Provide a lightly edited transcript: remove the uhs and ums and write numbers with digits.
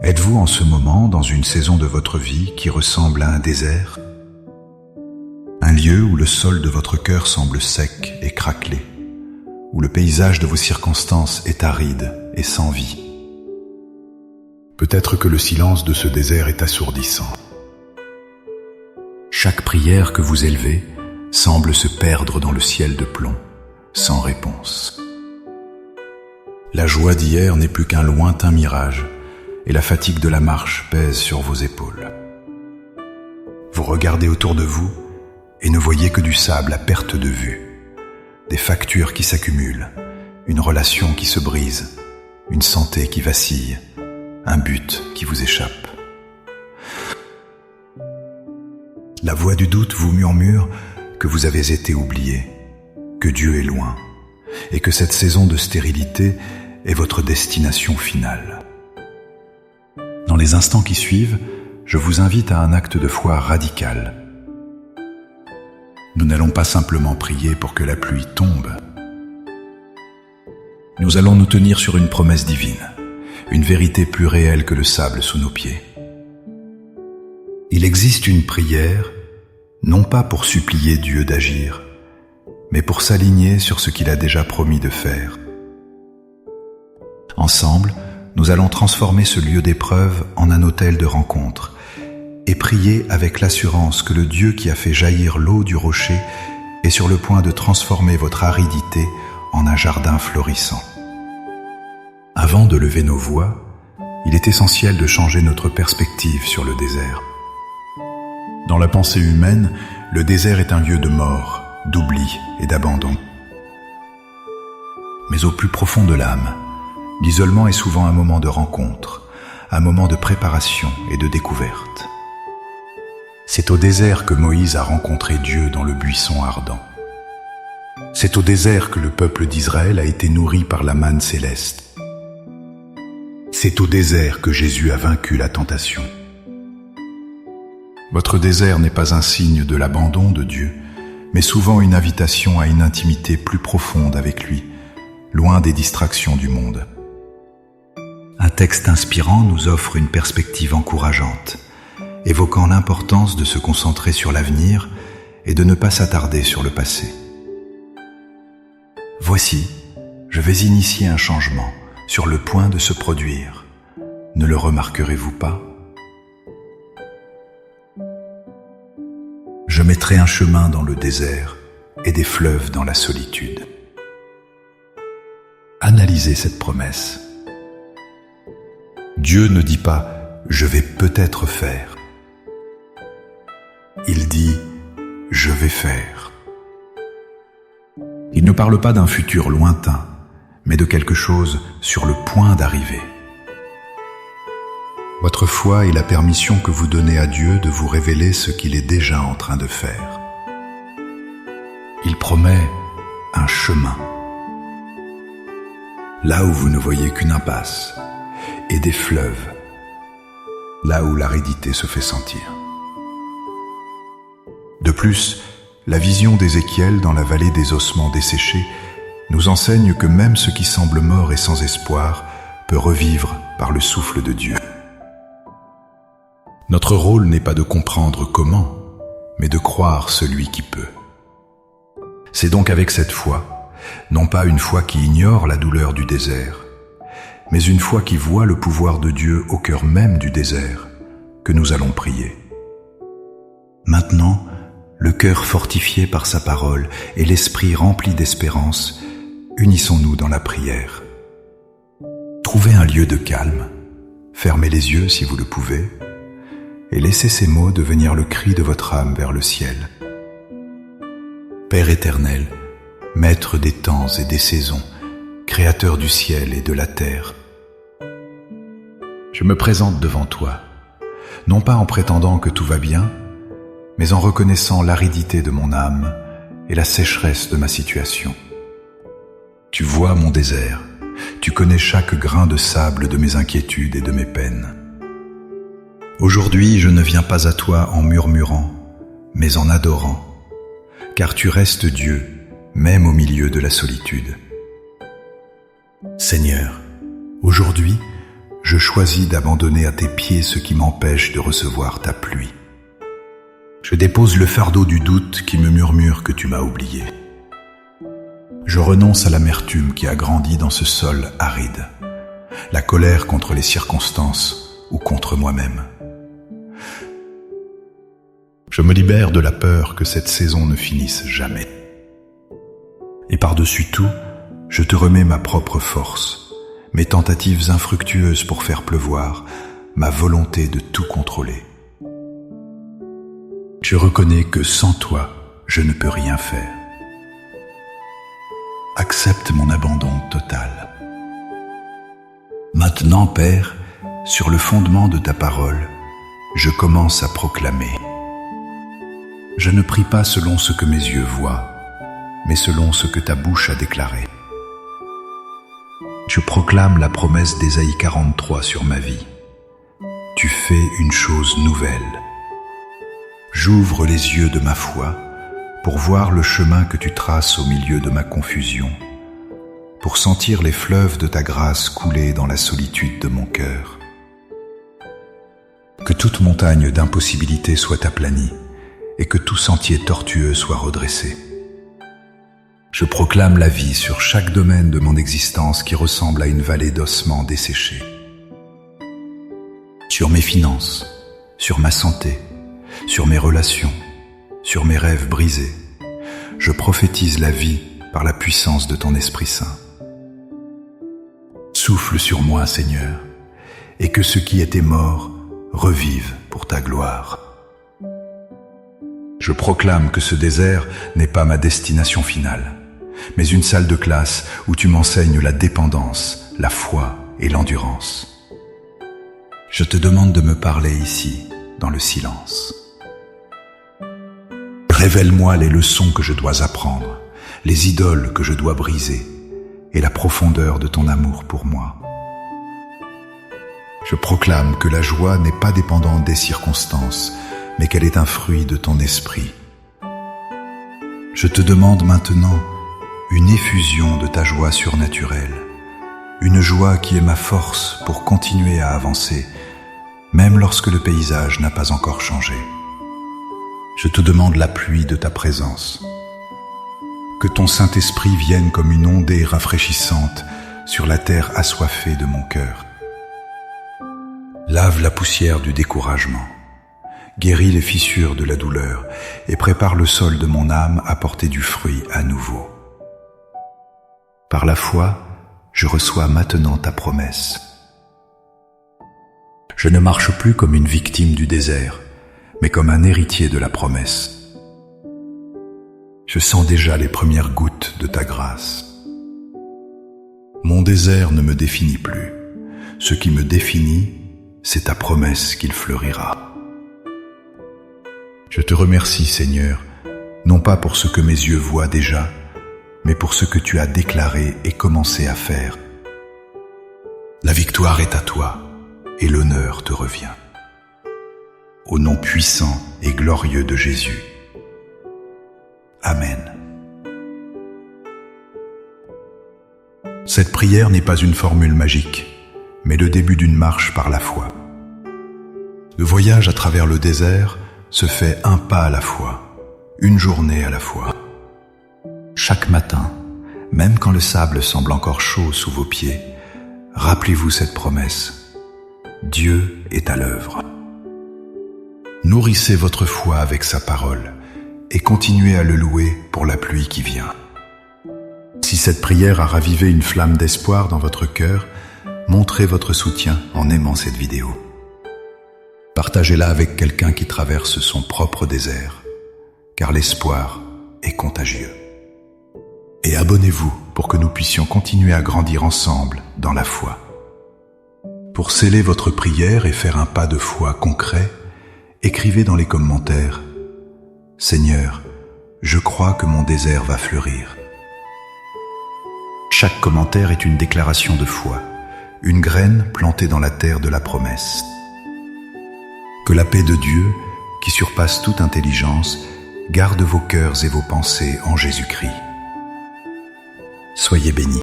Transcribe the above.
Êtes-vous en ce moment dans une saison de votre vie qui ressemble à un désert? Un lieu où le sol de votre cœur semble sec et craquelé, où le paysage de vos circonstances est aride et sans vie. Peut-être que le silence de ce désert est assourdissant. Chaque prière que vous élevez semble se perdre dans le ciel de plomb, sans réponse. La joie d'hier n'est plus qu'un lointain mirage, et la fatigue de la marche pèse sur vos épaules. Vous regardez autour de vous et ne voyez que du sable à perte de vue, des factures qui s'accumulent, une relation qui se brise, une santé qui vacille, un but qui vous échappe. La voix du doute vous murmure que vous avez été oublié, que Dieu est loin, et que cette saison de stérilité est votre destination finale. Dans les instants qui suivent, je vous invite à un acte de foi radical. Nous n'allons pas simplement prier pour que la pluie tombe. Nous allons nous tenir sur une promesse divine, une vérité plus réelle que le sable sous nos pieds. Il existe une prière, non pas pour supplier Dieu d'agir, mais pour s'aligner sur ce qu'il a déjà promis de faire. Ensemble, nous allons transformer ce lieu d'épreuve en un autel de rencontre et prier avec l'assurance que le Dieu qui a fait jaillir l'eau du rocher est sur le point de transformer votre aridité en un jardin florissant. Avant de lever nos voix, il est essentiel de changer notre perspective sur le désert. Dans la pensée humaine, le désert est un lieu de mort, d'oubli et d'abandon. Mais au plus profond de l'âme, l'isolement est souvent un moment de rencontre, un moment de préparation et de découverte. C'est au désert que Moïse a rencontré Dieu dans le buisson ardent. C'est au désert que le peuple d'Israël a été nourri par la manne céleste. C'est au désert que Jésus a vaincu la tentation. Votre désert n'est pas un signe de l'abandon de Dieu, mais souvent une invitation à une intimité plus profonde avec lui, loin des distractions du monde. Un texte inspirant nous offre une perspective encourageante, évoquant l'importance de se concentrer sur l'avenir et de ne pas s'attarder sur le passé. Voici, je vais initier un changement sur le point de se produire. Ne le remarquerez-vous pas? Je mettrai un chemin dans le désert et des fleuves dans la solitude. Analysez cette promesse. Dieu ne dit pas « je vais peut-être faire ». Il dit « je vais faire ». Il ne parle pas d'un futur lointain, mais de quelque chose sur le point d'arriver. Votre foi est la permission que vous donnez à Dieu de vous révéler ce qu'il est déjà en train de faire. Il promet un chemin. Là où vous ne voyez qu'une impasse, et des fleuves, là où l'aridité se fait sentir. De plus, la vision d'Ézéchiel dans la vallée des ossements desséchés nous enseigne que même ce qui semble mort et sans espoir peut revivre par le souffle de Dieu. Notre rôle n'est pas de comprendre comment, mais de croire celui qui peut. C'est donc avec cette foi, non pas une foi qui ignore la douleur du désert, mais une foi qui voit le pouvoir de Dieu au cœur même du désert, que nous allons prier. Maintenant, le cœur fortifié par sa parole et l'esprit rempli d'espérance, unissons-nous dans la prière. Trouvez un lieu de calme, fermez les yeux si vous le pouvez, et laissez ces mots devenir le cri de votre âme vers le ciel. Père éternel, Maître des temps et des saisons, Créateur du ciel et de la terre, je me présente devant toi, non pas en prétendant que tout va bien, mais en reconnaissant l'aridité de mon âme et la sécheresse de ma situation. Tu vois mon désert, tu connais chaque grain de sable de mes inquiétudes et de mes peines. Aujourd'hui, je ne viens pas à toi en murmurant, mais en adorant, car tu restes Dieu, même au milieu de la solitude. Seigneur, aujourd'hui, je choisis d'abandonner à tes pieds ce qui m'empêche de recevoir ta pluie. Je dépose le fardeau du doute qui me murmure que tu m'as oublié. Je renonce à l'amertume qui a grandi dans ce sol aride, la colère contre les circonstances ou contre moi-même. Je me libère de la peur que cette saison ne finisse jamais. Et par-dessus tout, je te remets ma propre force, mes tentatives infructueuses pour faire pleuvoir, ma volonté de tout contrôler. Je reconnais que sans toi, je ne peux rien faire. Accepte mon abandon total. Maintenant, Père, sur le fondement de ta parole, je commence à proclamer. Je ne prie pas selon ce que mes yeux voient, mais selon ce que ta bouche a déclaré. Je proclame la promesse d'Ésaïe 43 sur ma vie. Tu fais une chose nouvelle. J'ouvre les yeux de ma foi pour voir le chemin que tu traces au milieu de ma confusion, pour sentir les fleuves de ta grâce couler dans la solitude de mon cœur. Que toute montagne d'impossibilité soit aplanie et que tout sentier tortueux soit redressé. Je proclame la vie sur chaque domaine de mon existence qui ressemble à une vallée d'ossements desséchés. Sur mes finances, sur ma santé, sur mes relations, sur mes rêves brisés, je prophétise la vie par la puissance de ton Esprit Saint. Souffle sur moi, Seigneur, et que ce qui était mort revive pour ta gloire. Je proclame que ce désert n'est pas ma destination finale, mais une salle de classe où tu m'enseignes la dépendance, la foi et l'endurance. Je te demande de me parler ici, dans le silence. Révèle-moi les leçons que je dois apprendre, les idoles que je dois briser et la profondeur de ton amour pour moi. Je proclame que la joie n'est pas dépendante des circonstances, mais qu'elle est un fruit de ton esprit. Je te demande maintenant une effusion de ta joie surnaturelle, une joie qui est ma force pour continuer à avancer, même lorsque le paysage n'a pas encore changé. Je te demande la pluie de ta présence. Que ton Saint-Esprit vienne comme une ondée rafraîchissante sur la terre assoiffée de mon cœur. Lave la poussière du découragement, guéris les fissures de la douleur et prépare le sol de mon âme à porter du fruit à nouveau. Par la foi, je reçois maintenant ta promesse. Je ne marche plus comme une victime du désert, mais comme un héritier de la promesse. Je sens déjà les premières gouttes de ta grâce. Mon désert ne me définit plus. Ce qui me définit, c'est ta promesse qu'il fleurira. Je te remercie, Seigneur, non pas pour ce que mes yeux voient déjà, mais pour ce que tu as déclaré et commencé à faire. La victoire est à toi, et l'honneur te revient. Au nom puissant et glorieux de Jésus. Amen. Cette prière n'est pas une formule magique, mais le début d'une marche par la foi. Le voyage à travers le désert se fait un pas à la fois, une journée à la fois. Chaque matin, même quand le sable semble encore chaud sous vos pieds, rappelez-vous cette promesse. Dieu est à l'œuvre. Nourrissez votre foi avec sa parole et continuez à le louer pour la pluie qui vient. Si cette prière a ravivé une flamme d'espoir dans votre cœur, montrez votre soutien en aimant cette vidéo. Partagez-la avec quelqu'un qui traverse son propre désert, car l'espoir est contagieux. Et abonnez-vous pour que nous puissions continuer à grandir ensemble dans la foi. Pour sceller votre prière et faire un pas de foi concret, écrivez dans les commentaires « Seigneur, je crois que mon désert va fleurir ». Chaque commentaire est une déclaration de foi, une graine plantée dans la terre de la promesse. Que la paix de Dieu, qui surpasse toute intelligence, garde vos cœurs et vos pensées en Jésus-Christ. Soyez bénis.